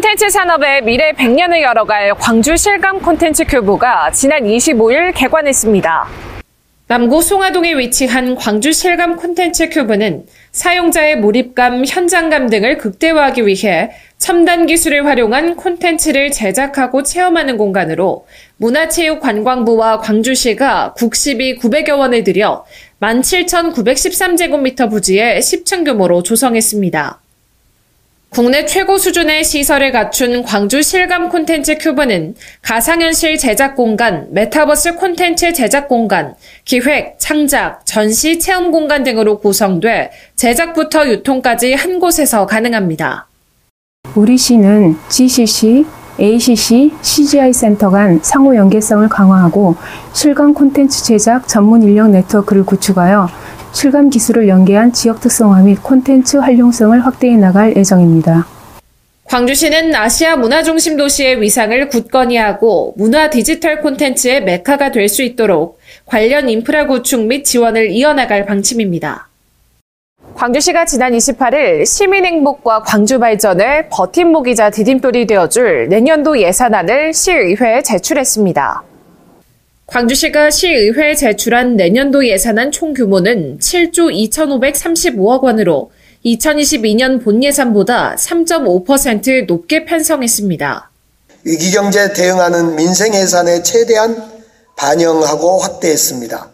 콘텐츠 산업의 미래 100년을 열어갈 광주 실감 콘텐츠 큐브가 지난 25일 개관했습니다. 남구 송화동에 위치한 광주 실감 콘텐츠 큐브는 사용자의 몰입감, 현장감 등을 극대화하기 위해 첨단 기술을 활용한 콘텐츠를 제작하고 체험하는 공간으로 문화체육관광부와 광주시가 국시비 900여 원을 들여 17,913제곱미터 부지의 10층 규모로 조성했습니다. 국내 최고 수준의 시설을 갖춘 광주 실감 콘텐츠 큐브는 가상현실 제작 공간, 메타버스 콘텐츠 제작 공간, 기획, 창작, 전시, 체험 공간 등으로 구성돼 제작부터 유통까지 한 곳에서 가능합니다. 우리 시는 GCC, ACC, CGI 센터 간 상호 연계성을 강화하고 실감 콘텐츠 제작 전문 인력 네트워크를 구축하여 실감 기술을 연계한 지역 특성화 및 콘텐츠 활용성을 확대해 나갈 예정입니다. 광주시는 아시아 문화중심 도시의 위상을 굳건히 하고 문화 디지털 콘텐츠의 메카가 될 수 있도록 관련 인프라 구축 및 지원을 이어나갈 방침입니다. 광주시가 지난 28일 시민행복과 광주 발전의 버팀목이자 디딤돌이 되어줄 내년도 예산안을 시의회에 제출했습니다. 광주시가 시의회에 제출한 내년도 예산안 총 규모는 7조 2,535억 원으로 2022년 본 예산보다 3.5% 높게 편성했습니다. 위기경제 대응하는 민생 예산에 최대한 반영하고 확대했습니다.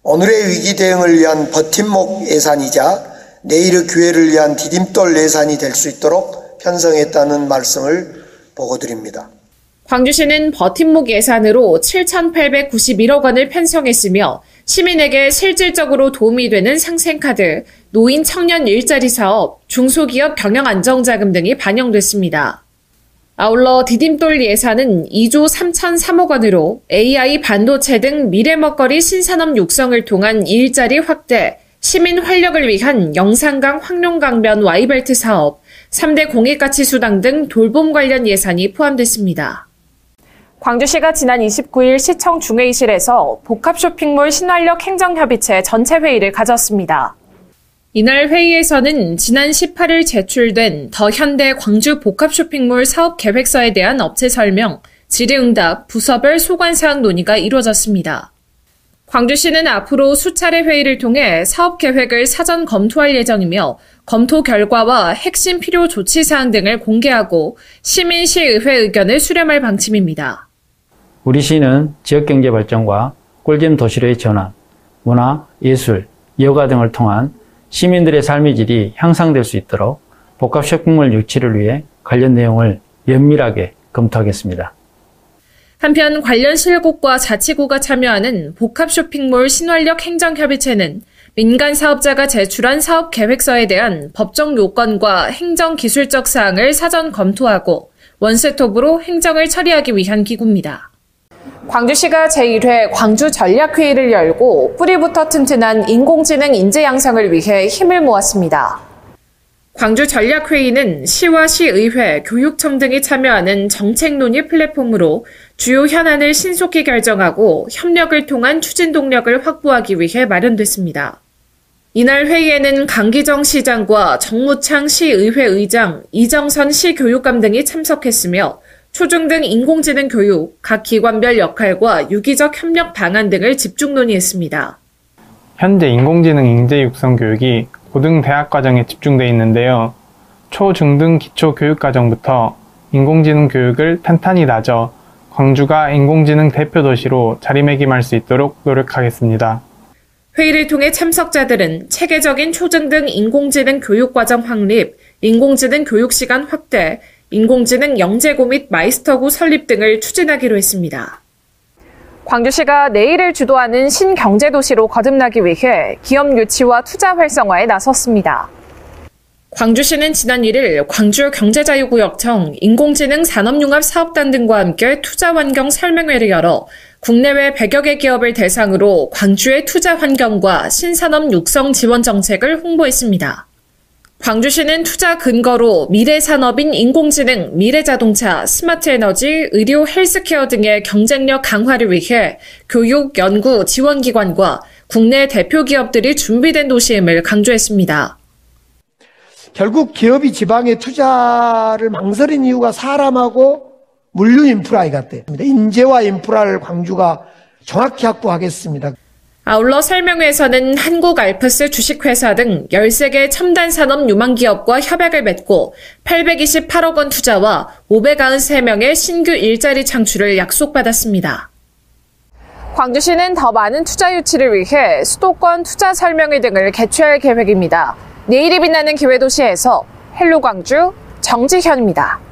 오늘의 위기 대응을 위한 버팀목 예산이자 내일의 기회를 위한 디딤돌 예산이 될 수 있도록 편성했다는 말씀을 보고드립니다. 광주시는 버팀목 예산으로 7,891억 원을 편성했으며 시민에게 실질적으로 도움이 되는 상생카드, 노인 청년 일자리 사업, 중소기업 경영안정자금 등이 반영됐습니다. 아울러 디딤돌 예산은 2조 3,003억 원으로 AI, 반도체 등 미래 먹거리 신산업 육성을 통한 일자리 확대, 시민 활력을 위한 영산강 황룡강변 Y벨트 사업, 3대 공익가치수당 등 돌봄 관련 예산이 포함됐습니다. 광주시가 지난 29일 시청 중회의실에서 복합쇼핑몰 신활력 행정협의체 전체 회의를 가졌습니다. 이날 회의에서는 지난 18일 제출된 더현대 광주 복합쇼핑몰 사업계획서에 대한 업체 설명, 질의응답, 부서별 소관사항 논의가 이루어졌습니다. 광주시는 앞으로 수차례 회의를 통해 사업계획을 사전 검토할 예정이며 검토 결과와 핵심 필요 조치사항 등을 공개하고 시민시의회 의견을 수렴할 방침입니다. 우리 시는 지역경제 발전과 꿀잼 도시로의 전환, 문화, 예술, 여가 등을 통한 시민들의 삶의 질이 향상될 수 있도록 복합쇼핑몰 유치를 위해 관련 내용을 면밀하게 검토하겠습니다. 한편 관련 실국과 자치구가 참여하는 복합쇼핑몰 신활력 행정협의체는 민간 사업자가 제출한 사업계획서에 대한 법적 요건과 행정기술적 사항을 사전 검토하고 원스톱으로 행정을 처리하기 위한 기구입니다. 광주시가 제1회 광주 전략회의를 열고 뿌리부터 튼튼한 인공지능 인재 양성을 위해 힘을 모았습니다. 광주 전략회의는 시와 시의회, 교육청 등이 참여하는 정책 논의 플랫폼으로 주요 현안을 신속히 결정하고 협력을 통한 추진 동력을 확보하기 위해 마련됐습니다. 이날 회의에는 강기정 시장과 정무창 시의회 의장, 이정선 시교육감 등이 참석했으며 초중등 인공지능 교육, 각 기관별 역할과 유기적 협력 방안 등을 집중 논의했습니다. 현재 인공지능 인재 육성 교육이 고등 대학 과정에 집중되어 있는데요. 초, 중등 기초 교육 과정부터 인공지능 교육을 탄탄히 다져 광주가 인공지능 대표 도시로 자리매김할 수 있도록 노력하겠습니다. 회의를 통해 참석자들은 체계적인 초중등 인공지능 교육과정 확립, 인공지능 교육시간 확대, 인공지능 영재고 및 마이스터고 설립 등을 추진하기로 했습니다. 광주시가 내일을 주도하는 신경제도시로 거듭나기 위해 기업 유치와 투자 활성화에 나섰습니다. 광주시는 지난 1일 광주경제자유구역청 인공지능 산업융합사업단 등과 함께 투자 환경 설명회를 열어 국내외 100여 개 기업을 대상으로 광주의 투자 환경과 신산업 육성 지원 정책을 홍보했습니다. 광주시는 투자 근거로 미래 산업인 인공지능, 미래자동차, 스마트에너지, 의료, 헬스케어 등의 경쟁력 강화를 위해 교육, 연구, 지원기관과 국내 대표 기업들이 준비된 도시임을 강조했습니다. 결국 기업이 지방에 투자를 망설인 이유가 사람하고 물류 인프라에 같대. 인재와 인프라를 광주가 정확히 확보하겠습니다. 아울러 설명회에서는 한국알프스 주식회사 등 13개 첨단산업 유망기업과 협약을 맺고 828억 원 투자와 593명의 신규 일자리 창출을 약속받았습니다. 광주시는 더 많은 투자 유치를 위해 수도권 투자 설명회 등을 개최할 계획입니다. 내일이 빛나는 기회도시에서 헬로 광주 정지현입니다.